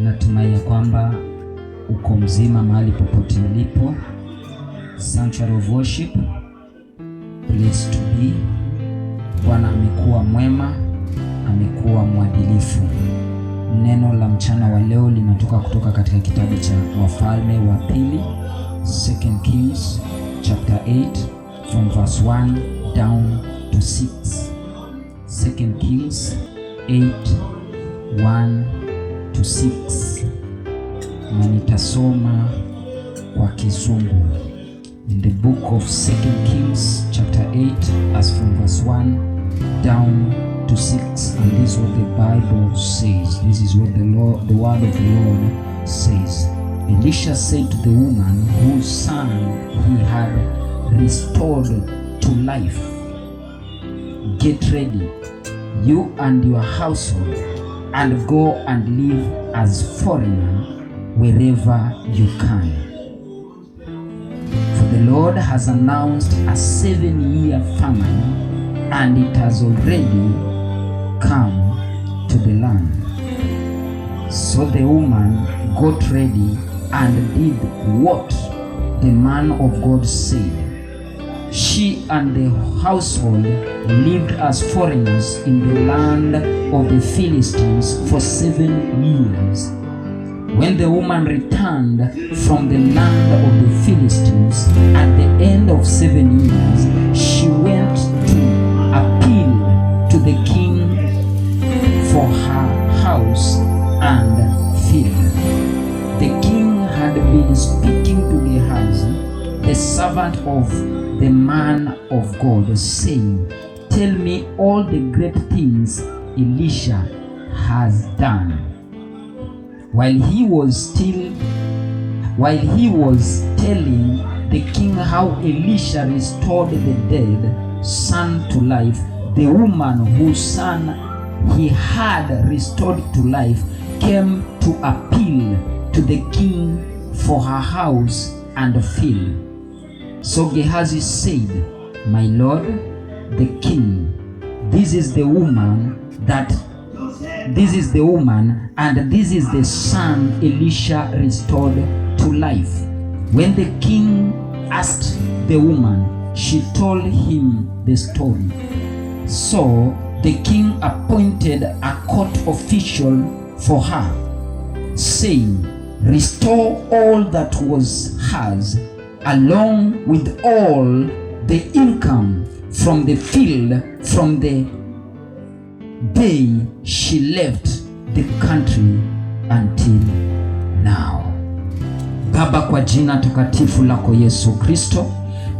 Natumai ya kwamba uko mzima mahali popote ulipo. Sanctuary of Worship, place to be. Bwana amekuwa mwema, amekuwa mwadilifu. Neno la mchana wa leo linatoka kutoka katika kitabu cha Wafalme wa Pili, 2 Kings chapter 8 from verse 1 down to 6. 2 Kings 8 1 to 6. Na nitasoma kwa Kizungu. In the book of 2 Kings chapter 8 as from verse 1 down to 6, and this is what the Bible says. This is what the word of the Lord says. Elisha said to the woman whose son he had restored to life, "Get ready, you and your household, and go and live as foreigner wherever you can. For the Lord has announced a 7-year famine, and it has already come to the land." So the woman got ready and did what the man of God said. She and the household lived as foreigners in the land of the Philistines for 7 years. When the woman returned from the land of the Philistines at the end of 7 years, she went to appeal to the king for her house and field. The king had been speaking to Gehazi, the servant of the man of God, saying, "Tell me all the great things Elisha has done." While he was telling the king how Elisha restored the dead son to life, the woman whose son he had restored to life came to appeal to the king for her house and field. So Gehazi said, "My lord, the king, this is the woman, and this is the son Elisha restored to life." When the king asked the woman, she told him the story. So the king appointed a court official for her, saying, "Restore all that was hers, along with all the income from the field from the day she left the country until now." Baba, kwa jina takatifu lako Yesu Kristo,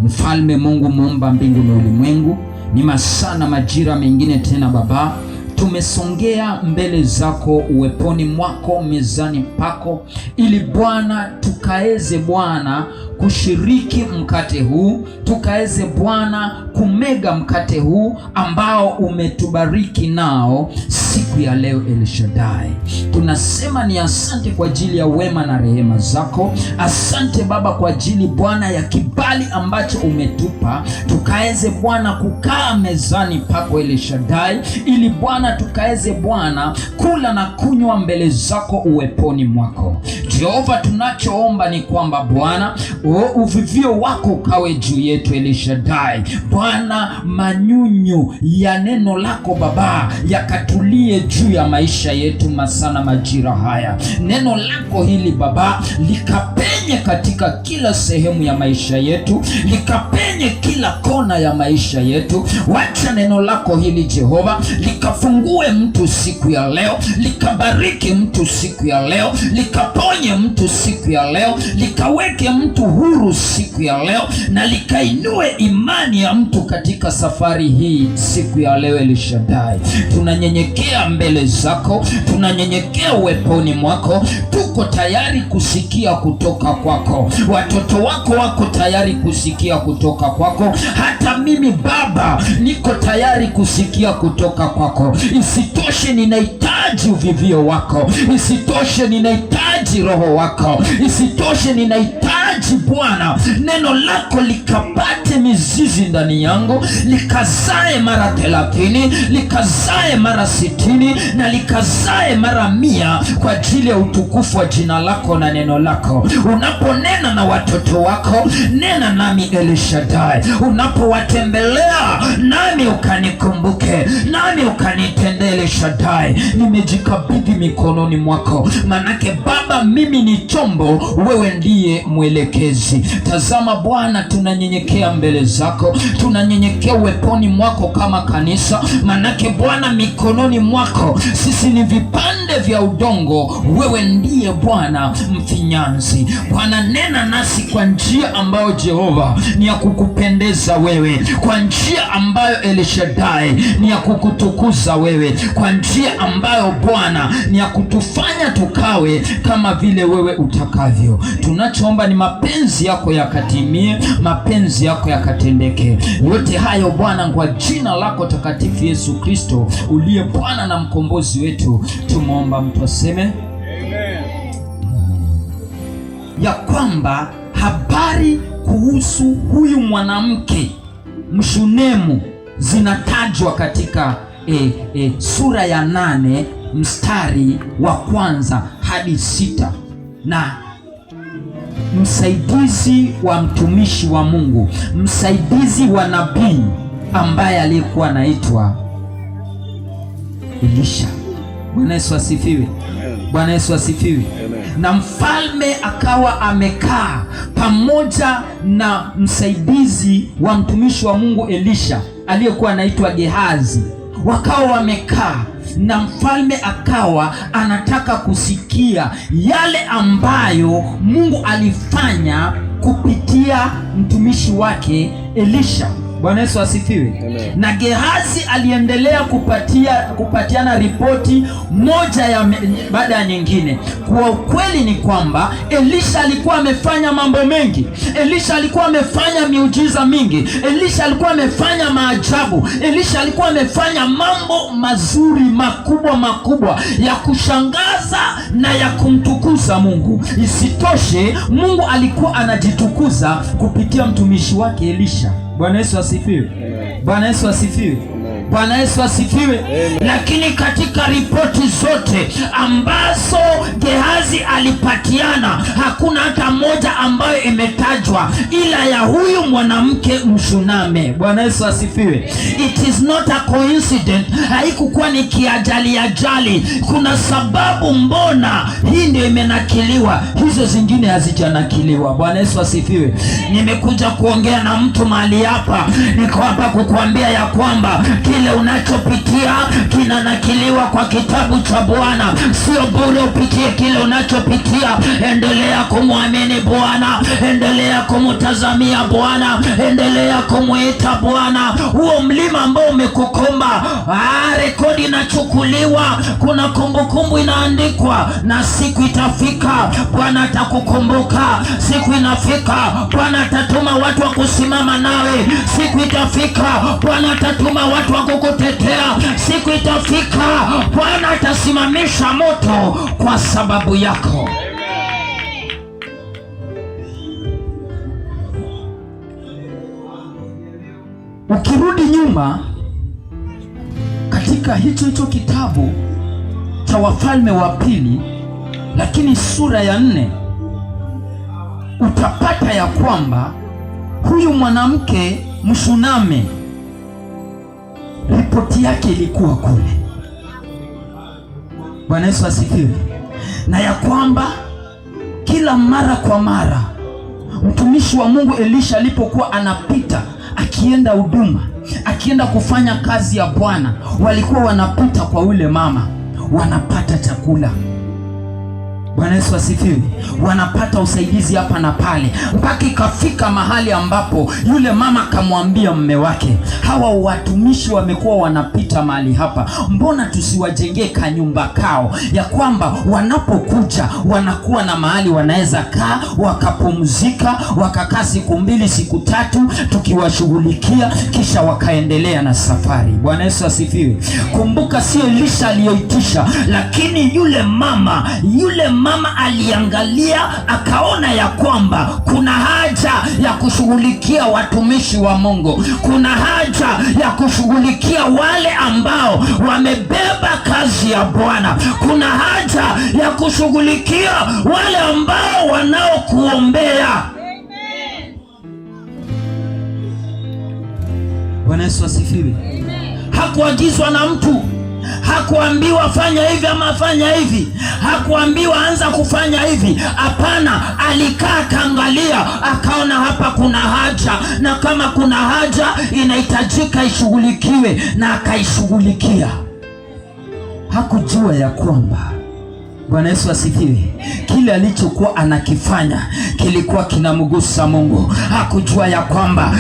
Mfalme Mungu muumba mbingu na ulimwengu, ni masana majira mengine tena Baba, tumesongea mbele zako uweponi mwako mezani pako, ili Bwana tukaeze Bwana kushiriki mkate huu, tukaeze Bwana kumega mkate huu ambao umetubariki nao siku ya leo. El Shaddai, tunasema ni asante kwa ajili ya wema na rehema zako. Asante Baba kwa ajili Bwana ya kibali ambacho umetupa, tukaeze Bwana kukaa mezani pako El Shaddai, ili Bwana tukaeze Bwana kula na kunywa mbele zako uweponi mwako. Jehova, tunachoomba ni kwamba Bwana uvivio wako ukawe juu yetu El Shaddai. Bwana, manyunyu ya neno lako Baba yakatulie juu ya maisha yetu masana majira haya. Neno lako hili Baba likapenye katika kila sehemu ya maisha yetu, likapenye kila kona ya maisha yetu. Wacha neno lako hili Jehova likafungue mtu siku ya leo, likabariki mtu siku ya leo, likaponye mtu siku ya leo, likaweke mtu huru siku ya leo, na likainue imani ya mtu katika safari hii siku ya leo. El Shaddai, tunanyenyekea mbele zako, tunanyenyekea uweponi mwako, tuko tayari kusikia kutoka kwako. Watoto wako wako tayari kusikia kutoka kwako, hata mimi Baba niko tayari kusikia kutoka kwako. Isitoshe ninahitaji uvivio wako, isitoshe ninahitaji roho wako, isitoshe ninahitaji nahitaji Bwana neno lako likapate mizizi ndani yangu, likazae mara 30, likazae mara 60 na likazae mara 100 kwa ajili ya utukufu wa jina lako na neno lako. Unaponena na watoto wako, nena nami El Shaddai. Unapowatembelea nami ukanikumbuke, nami ukanitendee El Shaddai. Nimejikabidhi mikononi mwako, manake Baba mimi ni chombo, wewe ndiye mwelekezi. Tazama Bwana, tunanyenyekea mbele zako, tunanyenyekea uweponi mwako kama kanisa, manake Bwana mikononi mwako sisi ni vipande vya udongo, wewe ndiye Bwana mfinyanzi. Bwana, nena nasi kwa njia ambayo Jehova ni ya kukupendeza wewe, kwa njia ambayo El Shaddai ni ya kukutukuza wewe, kwa njia ambayo Bwana ni ya kutufanya tukawe kama vile wewe utakavyo. Tunachoomba ni mapenzi yako yakatimie, mapenzi yako yakatendeke. Yote hayo Bwana kwa jina lako takatifu Yesu Kristo uliye Bwana na mkombozi wetu tumeomba. Mtu aseme amen. Ya kwamba habari kuhusu huyu mwanamke Mshunemu zinatajwa katika sura ya 8 mstari wa 1 hadi 6, na msaidizi wa mtumishi wa Mungu, msaidizi wa nabii ambaye alikuwa anaitwa Elisha. Bwana Yesu asifiwe. Bwana Yesu asifiwe. Na mfalme akawa amekaa pamoja na msaidizi wa mtumishi wa Mungu Elisha aliyekuwa anaitwa Gehazi. Wakawa wamekaa na mfalme akawa anataka kusikia yale ambayo Mungu alifanya kupitia mtumishi wake Elisha. Bwana Yesu asifiwe. Na Gehazi aliendelea kupatiana ripoti moja baada ya nyingine. Kwa ukweli ni kwamba Elisha alikuwa amefanya mambo mengi. Elisha alikuwa amefanya miujiza mingi. Elisha alikuwa amefanya maajabu. Elisha alikuwa amefanya mambo mazuri makubwa ya kushangaza na ya kumtukuza Mungu. Isitoshe, Mungu alikuwa anajitukuza kupitia mtumishi wake Elisha. Bwana Yesu asifiwe. Bwana Yesu asifiwe. Bwana Yesu asifiwe. Lakini katika ripoti zote ambazo Gehazi alipatiana, hakuna hata moja ambayo imetajwa ila ya huyu mwanamke Mshuname. Bwana Yesu asifiwe. It is not a coincidence. Haikukuwa ni kiajali. Kuna sababu mbona hii ndio imenakiliwa, hizo zingine hazijanakiliwa. Bwana Yesu asifiwe. Nimekuja kuongea na mtu mahali hapa, niko hapa kukuambia ya kwamba kile unachopitia kinanakiliwa kwa kitabu cha Bwana. Sio bure upitie kile unachopitia. Endelea kumwamini Bwana, endelea kumtazamia Bwana, endelea kumuita Bwana. Huo mlima ambao umekukumba, rekodi inachukuliwa, kuna kumbukumbu inaandikwa, na siku itafika Bwana atakukumbuka. Siku inafika Bwana atatuma watu wa kusimama nawe. Siku itafika Bwana atatuma watu wa kukutetea. Siku itafika Bwana atasimamisha moto kwa sababu yako. Ukirudi nyuma katika hicho kitabu cha Wafalme wa Pili, lakini sura ya 4, utapata ya kwamba huyu mwanamke Mshuname ripoti yake ilikuwa kule. Bwana Yesu asifiwe. Na ya kwamba kila mara kwa mara mtumishi wa Mungu Elisha alipokuwa anapita akienda huduma, akienda kufanya kazi ya Bwana, walikuwa wanapita kwa ule mama, wanapata chakula. Bwana Yesu asifiwe. Wanapata usaidizi hapa na pale, mpaka ikafika mahali ambapo yule mama akamwambia mume wake, hawa watumishi wamekuwa wanapita mahali hapa, mbona tusiwajengee kanyumba kao, ya kwamba wanapokuja wanakuwa na mahali wanaweza kaa, wakapumzika, wakakaa siku 2 siku 3 tukiwashughulikia, kisha wakaendelea na safari. Bwana Yesu asifiwe. Kumbuka, sio Elisha aliyoitisha, lakini yule mama mama aliangalia akaona ya kwamba kuna haja ya kushughulikia watumishi wa Mungu, kuna haja ya kushughulikia wale ambao wamebeba kazi ya Bwana, kuna haja ya kushughulikia wale ambao wanaokuombea. Bwana Yesu asifiwe. Hakuagizwa na mtu, hakuambiwa fanya hivi ama fanya hivi, hakuambiwa anza kufanya hivi. Hapana, alikaa akaangalia, akaona hapa kuna haja, na kama kuna haja inahitajika ishughulikiwe, na akaishughulikia. Hakujua ya kwamba, Bwana Yesu asifiwe, kile alichokuwa anakifanya kilikuwa kinamgusa Mungu. Hakujua ya kwamba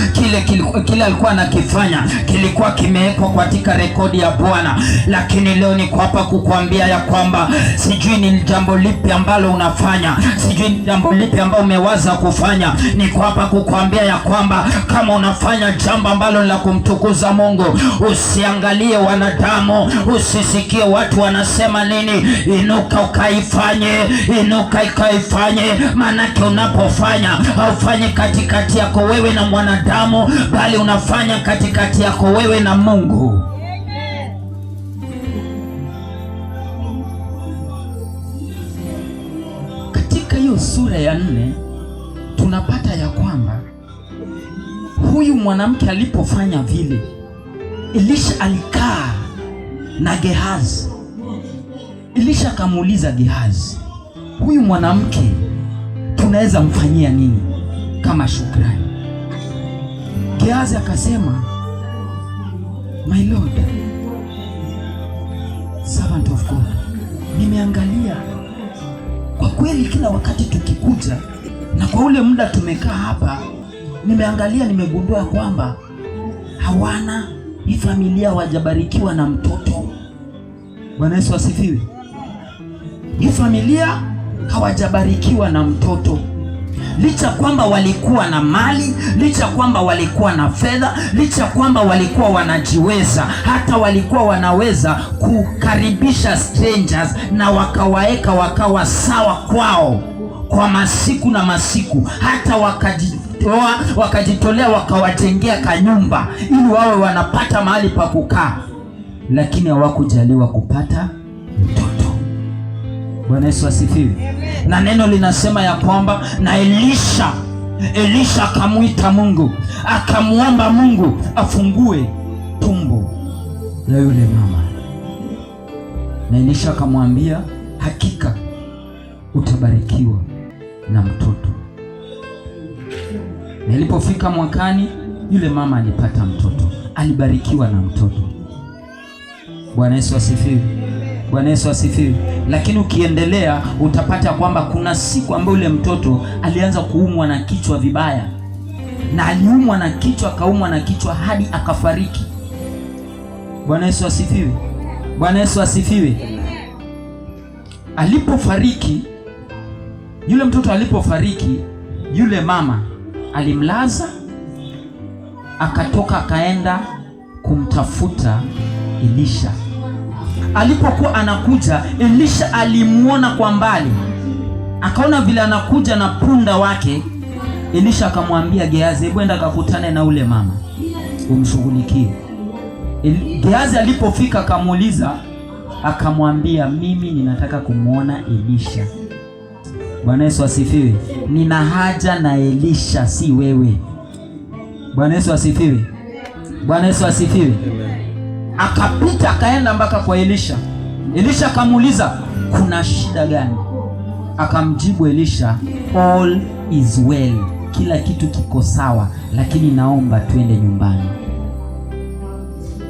kile alikuwa anakifanya kilikuwa kimewekwa katika rekodi ya Bwana. Lakini leo niko hapa kukuambia ya kwamba sijui ni jambo lipi ambalo unafanya, sijui ni jambo lipi ambalo umewaza kufanya. Niko hapa kukuambia ya kwamba kama unafanya jambo ambalo la kumtukuza Mungu, usiangalie wanadamu, usisikie watu wanasema nini. Inuka ukaifanye, inuka ukaifanye. Manake unapofanya haufanyi katikati yako wewe na mwanadamu, bali unafanya katikati yako wewe na Mungu. Katika hiyo sura ya 4 tunapata ya kwamba huyu mwanamke alipofanya vile, Elisha alikaa na Gehazi. Elisha akamuuliza Gehazi, huyu mwanamke tunaweza mfanyia nini kama shukrani? Gehazi akasema, my lord, servant of God, nimeangalia kwa kweli kila wakati tukikuja na kwa ule muda tumekaa hapa, nimeangalia, nimegundua kwamba hii familia hawajabarikiwa na mtoto. Bwana Yesu asifiwe. Hii familia hawajabarikiwa na mtoto, licha kwamba walikuwa na mali, licha kwamba walikuwa na fedha, licha kwamba walikuwa wanajiweza, hata walikuwa wanaweza kukaribisha strangers na wakawa sawa kwao kwa masiku na masiku, hata wakajitolea wakawajengea kanyumba ili wawe wanapata mahali pa kukaa, lakini hawakujaliwa kupata mtoto. Bwana Yesu asifiwe. Na neno linasema ya kwamba na Elisha akamuita Mungu, akamuomba Mungu afungue tumbo la yule mama, na Elisha akamwambia, hakika utabarikiwa na mtoto. Na ilipofika mwakani, yule mama alipata mtoto, alibarikiwa na mtoto. Bwana Yesu asifiwe. Bwana Yesu asifiwe. Lakini ukiendelea utapata kwamba kuna siku ambayo yule mtoto alianza kuumwa na kichwa vibaya, na aliumwa na kichwa, akaumwa na kichwa hadi akafariki. Bwana Yesu asifiwe. Bwana Yesu asifiwe. Alipofariki yule mtoto, alipofariki yule mama alimlaza, akatoka akaenda kumtafuta Elisha. Alipokuwa anakuja, Elisha alimuona kwa mbali, akaona vile anakuja na punda wake. Elisha akamwambia Gehazi, hebu enda kakutane na ule mama umshughulikie. Gehazi alipofika akamuuliza, akamwambia, mimi ninataka kumuona Elisha. Bwana Yesu asifiwe. Nina haja na Elisha, si wewe. Bwana Yesu asifiwe. Bwana Yesu asifiwe. Akapita akaenda mpaka kwa Elisha. Elisha akamuuliza, kuna shida gani? Akamjibu Elisha, all is well, kila kitu kiko sawa, lakini naomba twende nyumbani.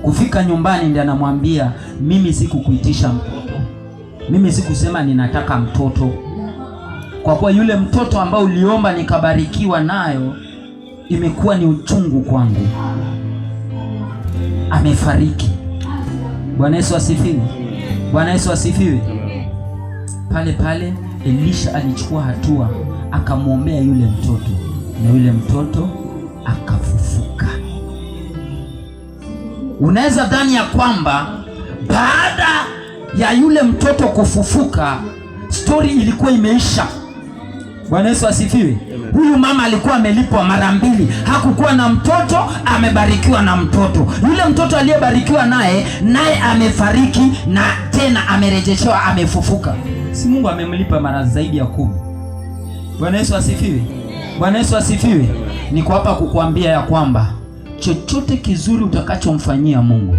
Kufika nyumbani ndiye anamwambia, mimi sikukuitisha mtoto, mimi sikusema ninataka mtoto, kwa kuwa yule mtoto ambao uliomba nikabarikiwa nayo imekuwa ni uchungu kwangu, amefariki. Bwana Yesu asifiwe. Bwana Yesu asifiwe. Pale pale Elisha alichukua hatua, akamwombea yule mtoto, na yule mtoto akafufuka. Unaweza dhani ya kwamba baada ya yule mtoto kufufuka, Story ilikuwa imeisha. Bwana Yesu asifiwe. Huyu mama alikuwa amelipwa mara mbili. Hakukuwa na mtoto, amebarikiwa na mtoto. Yule mtoto aliyebarikiwa naye amefariki na tena amerejeshewa, amefufuka. Si Mungu amemlipa mara zaidi ya 10. Bwana Yesu asifiwe. Bwana Yesu asifiwe. Niko hapa kukuambia ya kwamba chochote kizuri utakachomfanyia Mungu,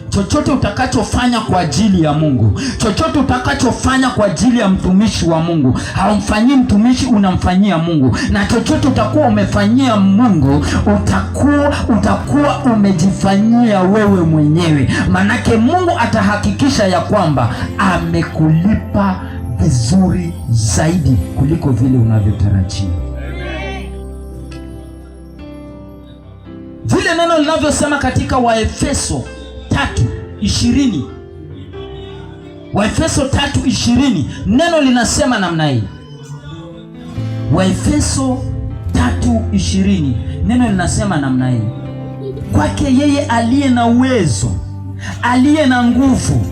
chochote utakachofanya kwa ajili ya Mungu, chochote utakachofanya kwa ajili ya mtumishi wa Mungu, haumfanyii mtumishi, unamfanyia Mungu. Na chochote utakuwa umefanyia Mungu, utakuwa umejifanyia wewe mwenyewe. Manake Mungu atahakikisha ya kwamba amekulipa vizuri zaidi kuliko vile unavyotarajia. Vile neno linavyosema katika Waefeso 3:20. Waefeso 3:20, neno linasema namna hii. Waefeso 3:20, neno linasema namna hii: kwake yeye aliye na uwezo, aliye na nguvu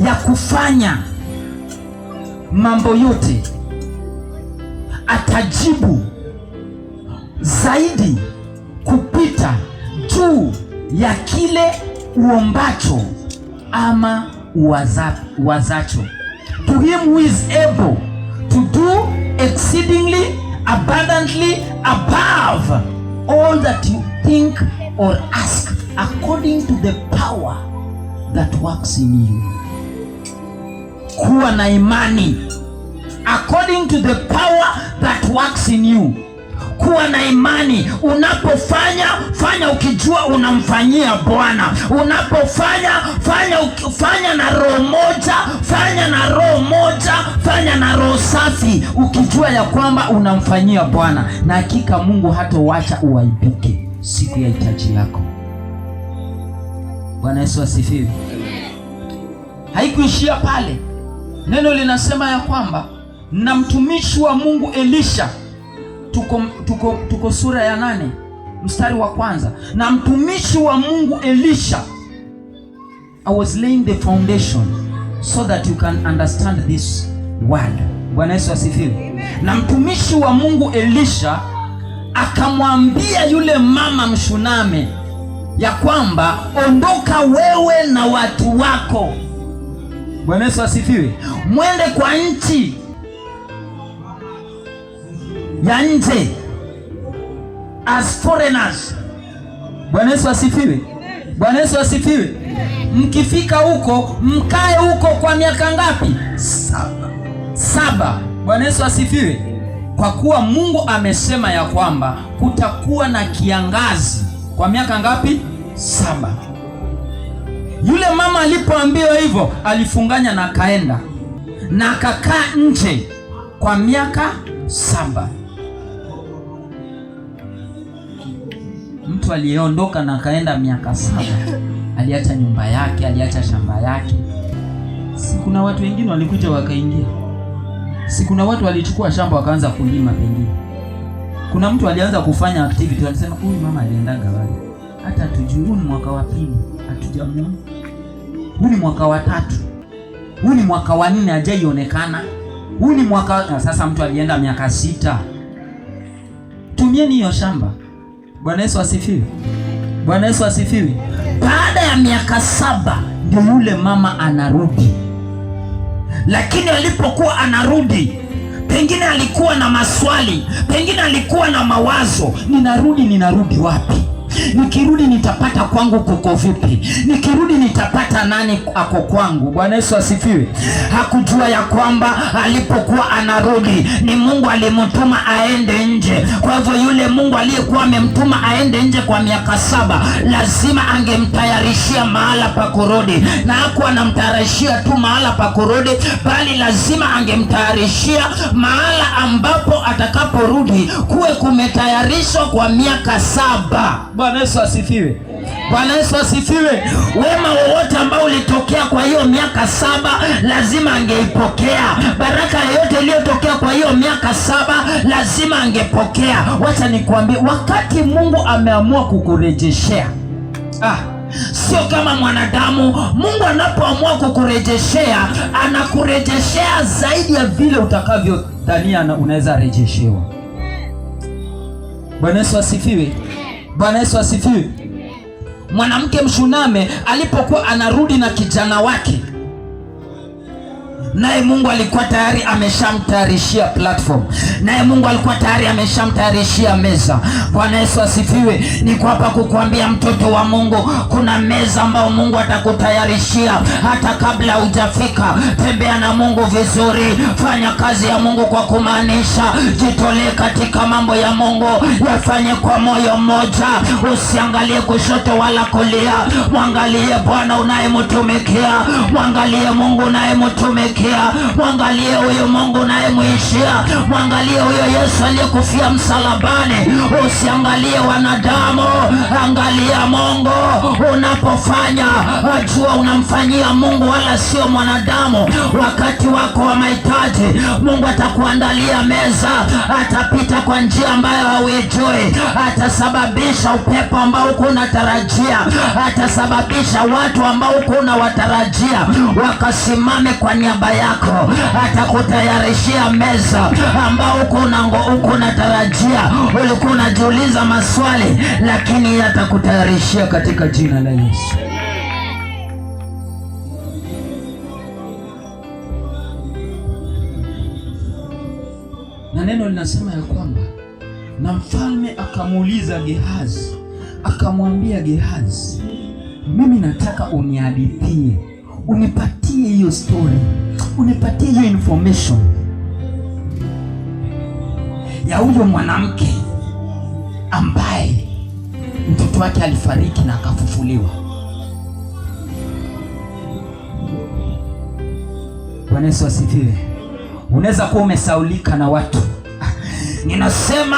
ya kufanya mambo yote, atajibu zaidi kupita juu ya kile uombacho ama uwazacho. To him who is able to do exceedingly abundantly above all that you think or ask, according to the power that works in you. Kuwa na imani, according to the power that works in you. Kuwa na imani. Fanya ukijua unamfanyia Bwana. Unapofanya, fanya na roho moja, fanya na roho moja, fanya na roho safi, ukijua ya kwamba unamfanyia Bwana, na hakika Mungu hatowacha uaibike siku ya hitaji yako. Bwana Yesu asifiwe. Haikuishia pale. Neno linasema ya kwamba na mtumishi wa Mungu Elisha, tuko sura ya 8 mstari wa 1. Na mtumishi wa Mungu Elisha, I was laying the foundation so that you can understand this word. Bwana Yesu asifiwe. Na mtumishi wa Mungu Elisha akamwambia yule mama Mshuname ya kwamba ondoka wewe na watu wako. Bwana Yesu asifiwe. Mwende kwa nchi ya nje as foreigners. Bwana Yesu asifiwe. Bwana Yesu asifiwe. Mkifika huko, mkae huko kwa miaka ngapi? 7. Bwana Yesu asifiwe. Kwa kuwa Mungu amesema ya kwamba kutakuwa na kiangazi kwa miaka ngapi? 7. Yule mama alipoambiwa hivyo, alifunganya na akaenda na akakaa nje kwa miaka 7. Mtu aliyeondoka na akaenda miaka 7, aliacha nyumba yake, aliacha shamba yake. Si kuna watu wengine walikuja wakaingia. Si kuna watu walichukua shamba wakaanza kulima pengine. Kuna mtu alianza kufanya activity, walisema huyu mama aliendaga wapi? Hata hatujui. Huu ni mwaka wa 2, hatujamuona. Huu ni mwaka wa 3. Huu ni mwaka wa 4, hajaionekana. Huu ni mwaka na sasa mtu alienda miaka 6. Tumieni hiyo shamba. Bwana Yesu asifiwe. Bwana Yesu asifiwe. Baada ya miaka 7 ndio yule mama anarudi. Lakini alipokuwa anarudi, pengine alikuwa na maswali, pengine alikuwa na mawazo. Ninarudi wapi? Nikirudi nitapata kwangu kuko vipi? Nikirudi nitapata nani ako kwangu? Bwana Yesu asifiwe. Hakujua ya kwamba alipokuwa anarudi ni Mungu alimtuma aende nje. Kwa hivyo yule Mungu aliyekuwa amemtuma aende nje kwa miaka 7 lazima angemtayarishia mahala pa kurudi. Na hakuwa anamtayarishia tu mahala pa kurudi, bali lazima angemtayarishia mahala ambapo atakaporudi kuwe kumetayarishwa kwa miaka 7. Bwana Yesu asifiwe. Bwana Yesu asifiwe. Wema wowote ambao ulitokea kwa hiyo miaka 7 lazima angeipokea. Baraka yoyote iliyotokea kwa hiyo miaka 7 lazima angepokea. Wacha nikwambie, wakati Mungu ameamua kukurejeshea, sio kama mwanadamu. Mungu anapoamua kukurejeshea, anakurejeshea zaidi ya vile utakavyodhania unaweza rejeshewa. Bwana Yesu asifiwe. Bwana Yesu asifiwe. Mwanamke Mshuname alipokuwa anarudi na kijana wake, naye Mungu alikuwa tayari ameshamtayarishia platform, naye Mungu alikuwa tayari ameshamtayarishia meza. Bwana Yesu asifiwe. Niko hapa kukuambia mtoto wa Mungu, kuna meza ambayo Mungu atakutayarishia hata kabla hujafika. Tembea na Mungu vizuri, fanya kazi ya Mungu kwa kumaanisha, jitolee katika mambo ya Mungu, yafanye kwa moyo mmoja. Usiangalie kushoto wala kulia, mwangalie Bwana unayemtumikia, mwangalie Mungu unayemtumikia, mwangalie huyo Mungu unayemwishia, mwangalie huyo Yesu aliyekufia msalabani. Usiangalie wanadamu, angalia Mungu. Unapofanya jua unamfanyia Mungu wala sio mwanadamu. Wakati wako wa mahitaji, Mungu atakuandalia meza, atapita kwa njia ambayo hauijui, atasababisha upepo ambao uko unatarajia, atasababisha watu ambao uko unawatarajia wakasimame kwa niaba yako, atakutayarishia meza ambao uko unatarajia, ulikuwa unajiuliza maswali, lakini atakutayarishia katika jina la Yesu. Na neno linasema ya kwamba, na mfalme akamuuliza Gehazi, akamwambia Gehazi, mimi nataka unihadithie, unipatie hiyo story, unipatie hiyo information ya huyo mwanamke ambaye mtoto wake alifariki na akafufuliwa. Bwana Yesu asifiwe. Unaweza kuwa umesaulika na watu. Ninasema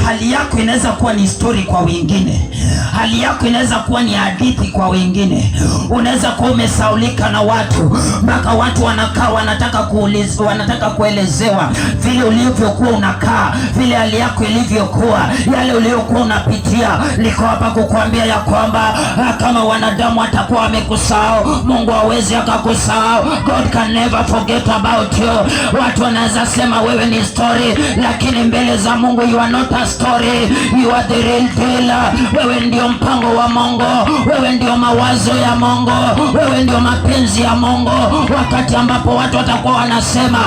hali yako inaweza kuwa ni story kwa wengine, hali yako inaweza kuwa ni hadithi kwa wengine. Unaweza kuwa umesaulika na watu, mpaka watu wanakaa wanataka kuelezewa vile ulivyokuwa unakaa, vile hali yako ilivyokuwa, yale uliokuwa unapitia. Liko hapa kukuambia ya kwamba kama wanadamu watakuwa wamekusahau, Mungu hawezi akakusahau. God can never forget about you. Watu wanaweza sema wewe ni story, lakini mbele za Mungu you are not a story, you are the real deal. Wewe ndio mpango wa Mungu, wewe ndio mawazo ya Mungu, wewe ndio mapenzi ya Mungu. Wakati ambapo watu watakuwa wanasema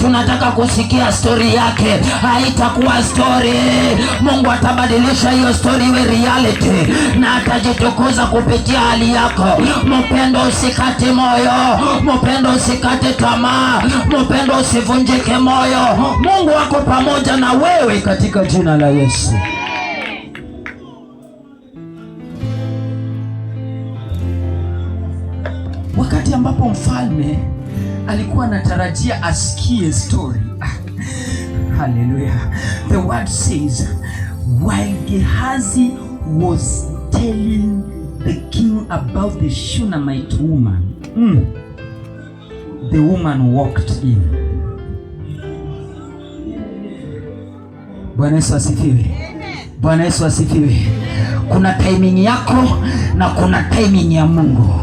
tunataka kusikia story yake, haitakuwa story. Mungu atabadilisha hiyo story iwe reality, na atajitukuza kupitia hali yako. Mpendo, usikate moyo, mpendo, usikate tamaa, mpendo, usivunjike moyo. Mungu wako pamoja na wewe katika jina la Yesu. Wakati ambapo mfalme alikuwa anatarajia asikie story, hallelujah, the word says, while Gehazi was telling the king about the Shunammite woman, the woman walked in. Bwana Yesu asifiwe. Bwana Yesu asifiwe. Kuna timing yako na kuna timing ya Mungu.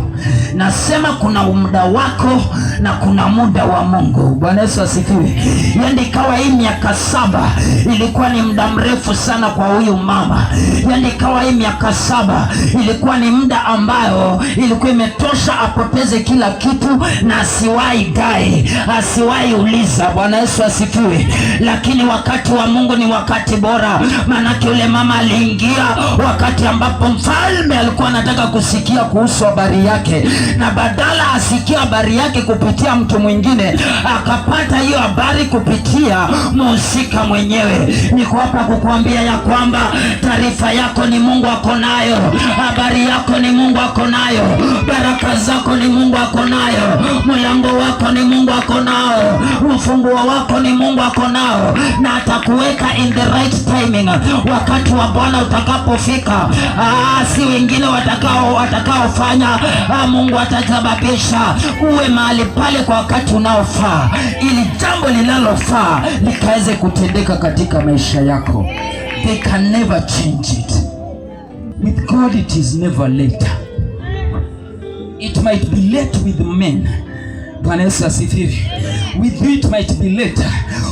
Nasema kuna muda wako na kuna muda wa Mungu. Bwana Yesu asifiwe. Yaani ikawa hii miaka 7 ilikuwa ni muda mrefu sana kwa huyu mama. Yaani ikawa hii miaka 7 ilikuwa ni muda ambayo ilikuwa imetosha apoteze kila kitu na asiwahi dai, asiwahi uliza. Bwana Yesu asifiwe. Lakini wakati wa Mungu ni wakati bora, maana yule mama aliingia wakati ambapo mfalme alikuwa anataka kusikia kuhusu habari yake, na badala asikia habari yake kupitia mtu mwingine, akapata hiyo habari kupitia mhusika mwenyewe. Niko hapa kukuambia ya kwamba taarifa yako ni Mungu ako nayo, habari yako ni Mungu ako nayo, baraka zako ni Mungu ako nayo, mlango wako ni Mungu ako nao, ufunguo wako ni Mungu ako nao, na atakuweka in the right timing. Wakati wa Bwana utakapofika, si wengine watakaofanya, Mungu atasababisha uwe mahali pale kwa wakati unaofaa, ili jambo linalofaa likaweze kutendeka katika maisha yako. They can never change it. With God it is never later. it might be late with men. Bwana Yesu asifiwe. With you it might be late.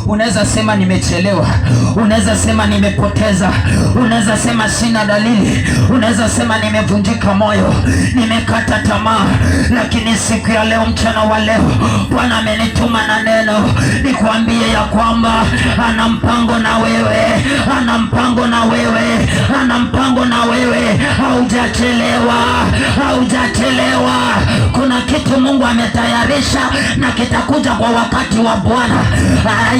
Unaweza sema nimechelewa, unaweza sema nimepoteza, unaweza sema sina dalili, unaweza sema nimevunjika moyo, nimekata tamaa. Lakini siku ya leo, mchana wa leo, Bwana amenituma na neno nikwambie ya kwamba ana mpango na wewe, ana mpango na wewe, ana mpango na wewe. Haujachelewa, haujachelewa. Kuna kitu Mungu ametayarisha na kitakuja kwa wakati wa Bwana.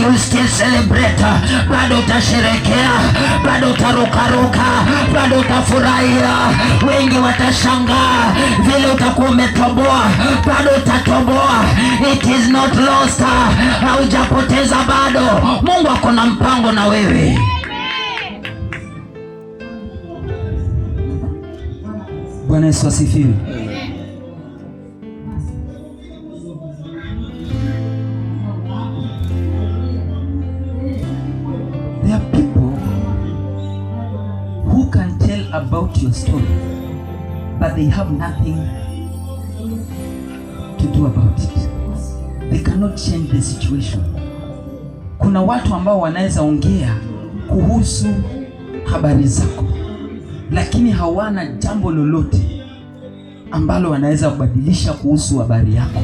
You still celebrate, bado utasherekea, bado utarukaruka, bado utafurahia. Wengi watashangaa vile utakuwa umetoboa, bado utatoboa. It is not lost, haujapoteza bado. Mungu ako na mpango na wewe. Bwana Yesu asifiwe. There are people who can tell about your story, but they have nothing to do about it. They cannot change the situation. Kuna watu ambao wanaweza ongea kuhusu habari zako, lakini hawana jambo lolote ambalo wanaweza kubadilisha kuhusu habari yako.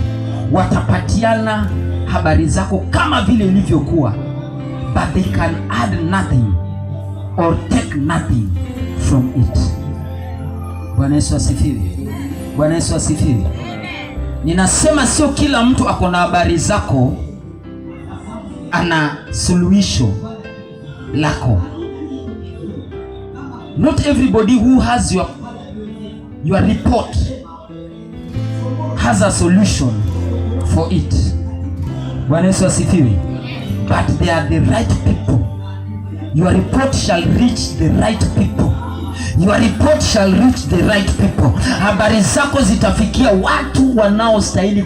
Watapatiana habari zako kama vile ilivyokuwa, but they can add nothing or take nothing from it. Bwana Yesu asifiwe. Bwana Yesu asifiwe. Ninasema sio kila mtu ako na habari zako ana suluhisho lako. Not everybody who has your report has a solution for it. Bwana Yesu asifiwe. But they are the right people. Your report shall reach the right people. Your report shall reach the right people. Habari zako zitafikia watu wanaostahili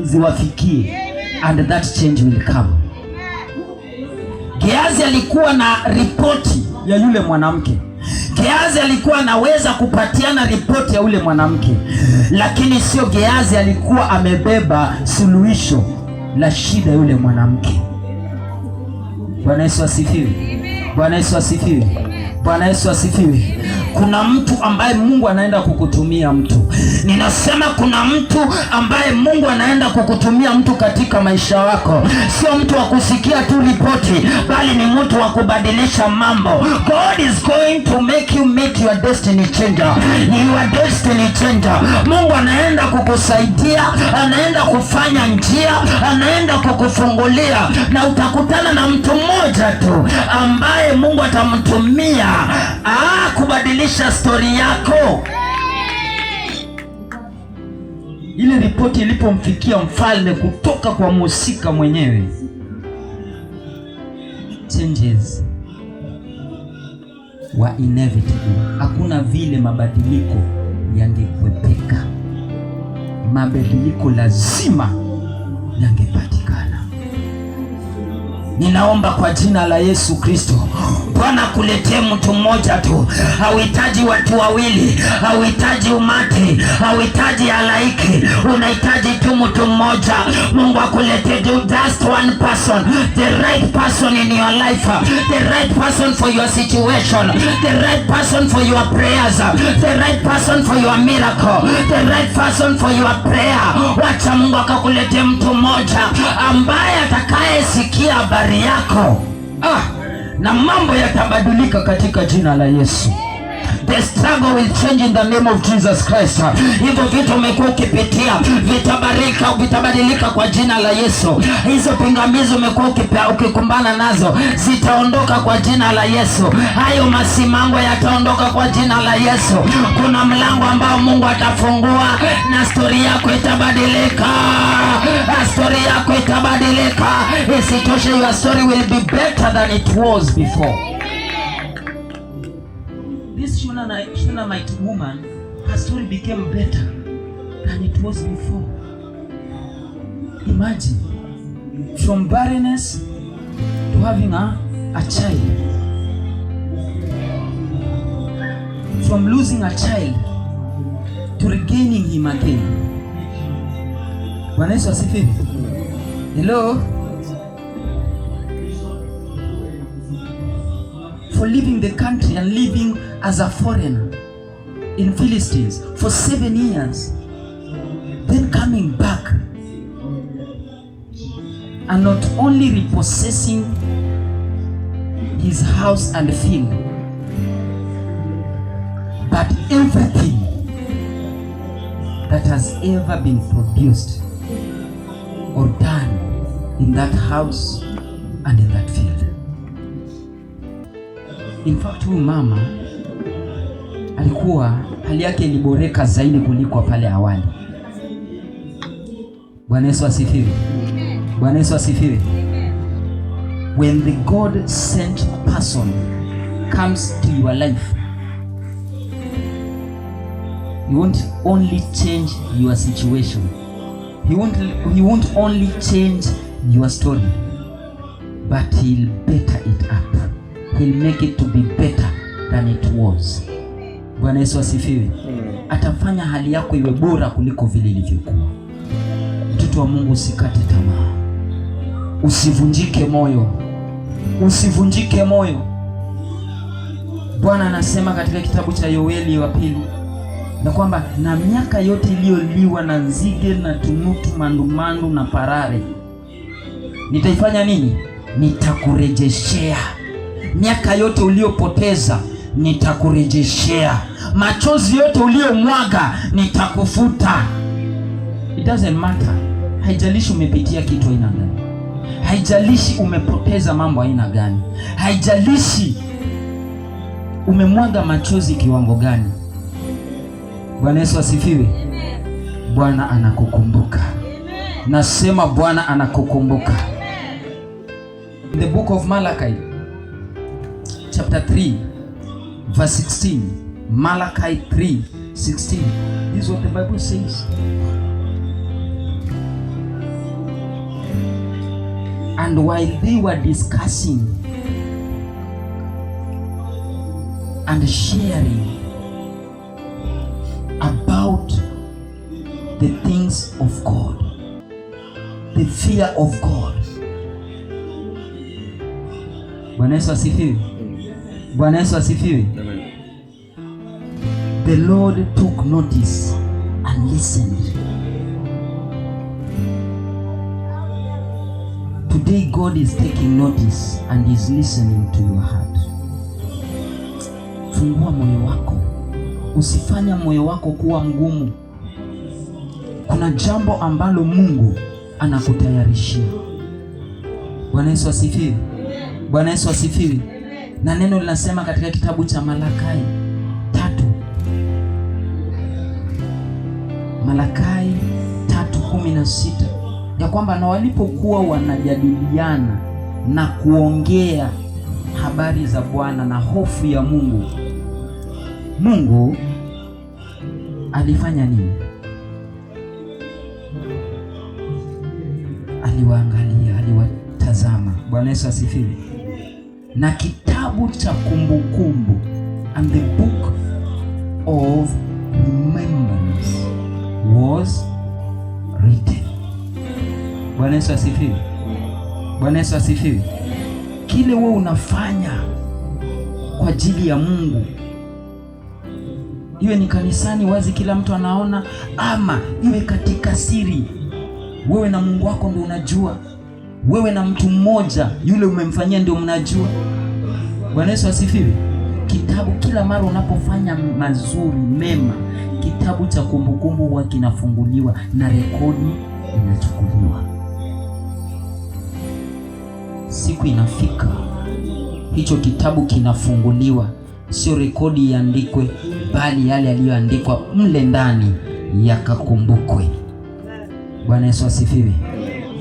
ziwafikie, and that change will come. Gehazi alikuwa na ripoti ya yule mwanamke. Gehazi alikuwa anaweza kupatiana ripoti ya yule mwanamke, lakini sio Gehazi alikuwa amebeba suluhisho la shida yule mwanamke. Bwana Yesu asifiwe. Bwana Yesu asifiwe. Bwana Yesu asifiwe. Kuna mtu ambaye Mungu anaenda kukutumia mtu. Ninasema kuna mtu ambaye Mungu anaenda kukutumia mtu katika maisha yako. Sio mtu wa kusikia tu ripoti, bali ni mtu wa kubadilisha mambo. God is going to make you meet your destiny changer. Ni your destiny changer. Mungu anaenda kukusaidia, anaenda kufanya njia, anaenda kukufungulia, na utakutana na mtu mmoja tu ambaye Mungu atamtumia kubadilisha story yako. Ile ripoti ilipomfikia mfalme kutoka kwa mhusika mwenyewe, changes were inevitable. Hakuna vile mabadiliko yangekwepeka. Mabadiliko lazima yangepatikana. Ninaomba kwa jina la Yesu Kristo, Bwana kuletee mtu mmoja tu. Hauhitaji watu wawili, hauhitaji umati, hauhitaji halaiki. Unahitaji tu mtu mmoja. Mungu akuletee just one person, the right person in your life, the right person for your situation, the right person for your prayers, the right person for your miracle, the right person for your prayer. Wacha Mungu akakuletee mtu mmoja ambaye atakayesikia habari yako, na mambo yatabadilika katika jina la Yesu. The struggle will change in the name of Jesus Christ. Hivyo vitu umekuwa ukipitia vitabadilika kwa jina la Yesu. Hizo pingamizi umekuwa ukikumbana nazo zitaondoka kwa jina la Yesu. Hayo masimango yataondoka kwa jina la Yesu. Kuna mlango ambao Mungu atafungua na story yako itabadilika. Story yako itabadilika. Isitoshe, your story will be better than it was before. This Shunammite woman, her story became better than it was before. Imagine, from barrenness to having a child, from losing a child to regaining him again. Bwana Yesu asifiwe. Hello. For leaving the country and living as a foreigner in Philistines for 7 years, then coming back and not only repossessing his house and field, but everything that has ever been produced or done in that house and in that field. In fact, huyu mama alikuwa hali yake iliboreka zaidi kuliko pale awali. Bwana Yesu asifiwe. Bwana Yesu asifiwe. When the God sent person comes to your life, he won't only change your situation. He won't only change your story, but he'll better it up. He'll make it to be better than it was. Bwana Yesu asifiwe. Atafanya hali yako iwe bora kuliko vile ilivyokuwa. Mtoto wa Mungu, usikate tamaa. Usivunjike moyo. Usivunjike moyo. Bwana anasema katika kitabu cha Yoeli wa pili na kwamba na miaka yote iliyoliwa na nzige na tunutu, mandumandu na parare, nitaifanya nini? Nitakurejeshea. Miaka yote uliyopoteza nitakurejeshea. Machozi yote uliyomwaga nitakufuta. It doesn't matter. Haijalishi umepitia kitu aina gani. Haijalishi umepoteza mambo aina gani. Haijalishi umemwaga machozi kiwango gani. Bwana Yesu asifiwe. Bwana anakukumbuka. Nasema Bwana anakukumbuka. In the book of Malachi chapter 3 verse 16. Malachi 3:16. This is what the Bible says. And while they were discussing and sharing about the things of God, the fear of God. Bwana Yesu asifiwe. Bwana Yesu asifiwe. The Lord took notice and listened. Today God is taking notice and is listening to your heart. Fungua moyo wako. Usifanya moyo wako kuwa mgumu. Kuna jambo ambalo Mungu anakutayarishia. Bwana Yesu asifiwe. Bwana Yesu asifiwe. Na neno linasema katika kitabu cha Malakai 3. Malakai 3:16 ya kwamba na walipokuwa wanajadiliana na kuongea habari za Bwana na hofu ya Mungu, Mungu alifanya nini? Aliwaangalia, aliwatazama. Bwana Yesu asifiwe. Na kitabu cha kumbukumbu, and the book of remembrance was written. Bwana Yesu asifiwe. Bwana Yesu asifiwe. Kile wewe unafanya kwa ajili ya Mungu, iwe ni kanisani wazi kila mtu anaona, ama iwe katika siri, wewe na Mungu wako ndio unajua. Wewe na mtu mmoja yule umemfanyia ndio mnajua. Bwana Yesu asifiwe. Kitabu kila mara unapofanya mazuri mema, kitabu cha kumbukumbu huwa kinafunguliwa na rekodi inachukuliwa. Siku inafika, hicho kitabu kinafunguliwa, sio rekodi iandikwe, bali yale yaliyoandikwa mle ndani yakakumbukwe. Bwana Yesu asifiwe.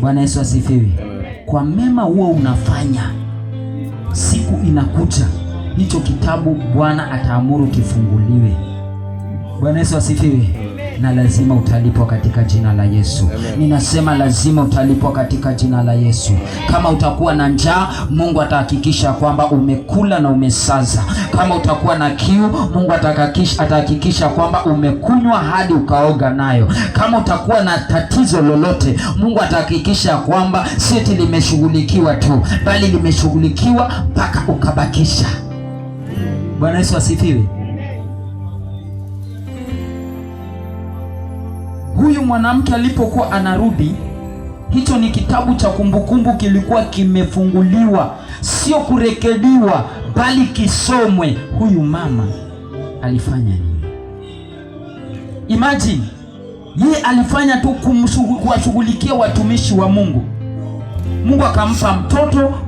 Bwana Yesu asifiwe. Kwa mema huo unafanya, siku inakuja, hicho kitabu Bwana ataamuru kifunguliwe. Bwana Yesu asifiwe. na lazima utalipwa katika jina la Yesu. Ninasema lazima utalipwa katika jina la Yesu. Kama utakuwa na njaa, Mungu atahakikisha kwamba umekula na umesaza. Kama utakuwa na kiu, Mungu atahakikisha kwamba umekunywa hadi ukaoga nayo. Kama utakuwa na tatizo lolote, Mungu atahakikisha kwamba seti limeshughulikiwa tu, bali limeshughulikiwa mpaka ukabakisha. Bwana Yesu asifiwe. Huyu mwanamke alipokuwa anarudi, hicho ni kitabu cha kumbukumbu, kilikuwa kimefunguliwa, sio kurekodiwa, bali kisomwe. Huyu mama alifanya nini? Imagine, yeye alifanya tu kuwashughulikia watumishi wa Mungu. Mungu akampa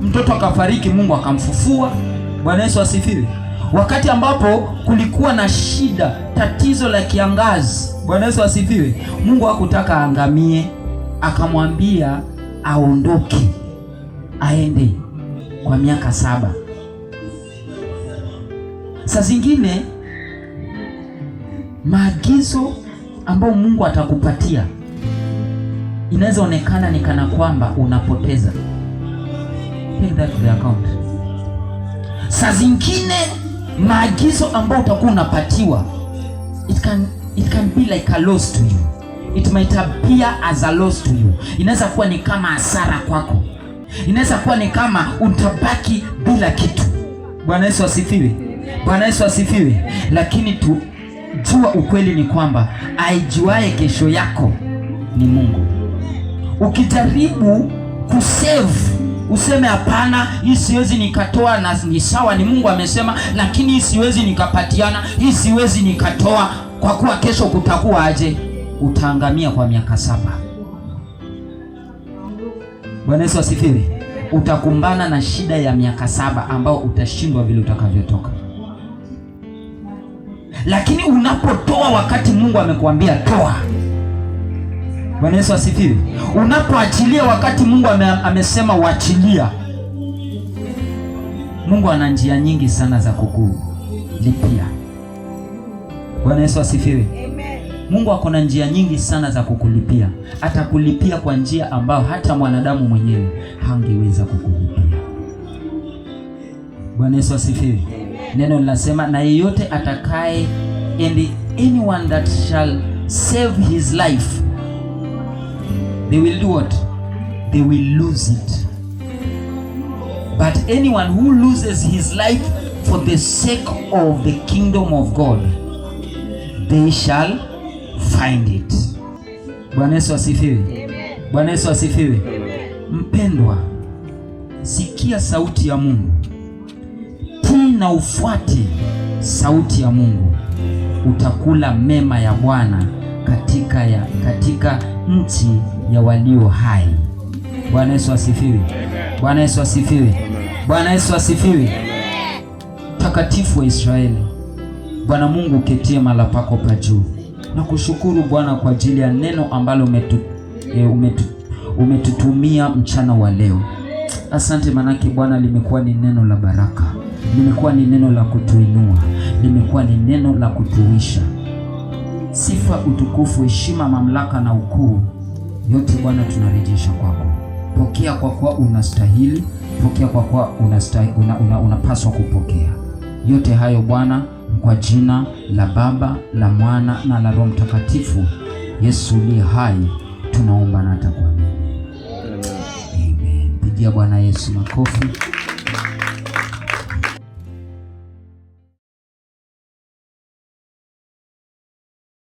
mtoto akafariki, Mungu akamfufua. Bwana Yesu asifiwe. Wakati ambapo kulikuwa na shida, tatizo la kiangazi, Bwana Yesu asifiwe, Mungu hakutaka aangamie, akamwambia aondoke aende kwa miaka 7. Saa zingine maagizo ambayo Mungu atakupatia inaweza onekana ni kana kwamba unapoteza. Take that to the account. Saa zingine maagizo ambayo utakuwa unapatiwa, it can be like a loss to you. It might appear as a loss to you. Inaweza kuwa ni kama hasara kwako. Inaweza kuwa ni kama utabaki bila kitu. Bwana Yesu asifiwe. Bwana Yesu asifiwe. Lakini jua ukweli ni kwamba aijuae kesho yako ni Mungu. Ukijaribu kusave, useme hapana, hii siwezi nikatoa, na ni sawa, ni Mungu amesema, lakini hii siwezi nikapatiana, hii siwezi nikatoa, kwa kuwa kesho kutakuwa aje, utaangamia kwa miaka 7. Bwana Yesu asifiwe. Utakumbana na shida ya miaka 7 ambao utashindwa vile utakavyotoka. Lakini unapotoa wakati Mungu amekuambia toa. Bwana Yesu asifiwe. Unapoachilia wakati Mungu amesema uachilia, Mungu ana njia nyingi sana za kukulipia. Bwana Yesu asifiwe. Mungu ako na njia nyingi sana za kukulipia. Atakulipia kwa njia ambayo hata mwanadamu mwenyewe hangeweza kukulipia. Bwana Yesu asifiwe. Neno linasema, na yeyote atakaye, and anyone that shall save his life, they will do what? They will lose it. But anyone who loses his life for the sake of the kingdom of God, they shall find it. Bwana Yesu asifiwe. Bwana Yesu asifiwe. Mpendwa, sikia sauti ya Mungu. Tii na ufuate sauti ya Mungu. Utakula mema ya Bwana katika nchi ya walio hai. Bwana Yesu asifiwe. Bwana Yesu asifiwe. Bwana Yesu asifiwe. Takatifu wa Israeli, Bwana Mungu uketie mahali pako pa juu, na kushukuru Bwana kwa ajili ya neno ambalo umetutumia mchana wa leo. Asante, manake Bwana limekuwa ni neno la baraka, limekuwa ni neno la kutuinua, limekuwa ni neno la kutuisha. Sifa, utukufu, heshima, mamlaka na ukuu yote Bwana tunarejesha kwako. Pokea kwa kuwa unastahili, pokea kwa kuwa unapaswa kupokea. Yote hayo Bwana, kwa jina la Baba, la Mwana na la Roho Mtakatifu, Yesu aliye hai, tunaomba na atakuamini. Amen. Pigia Bwana Yesu makofi.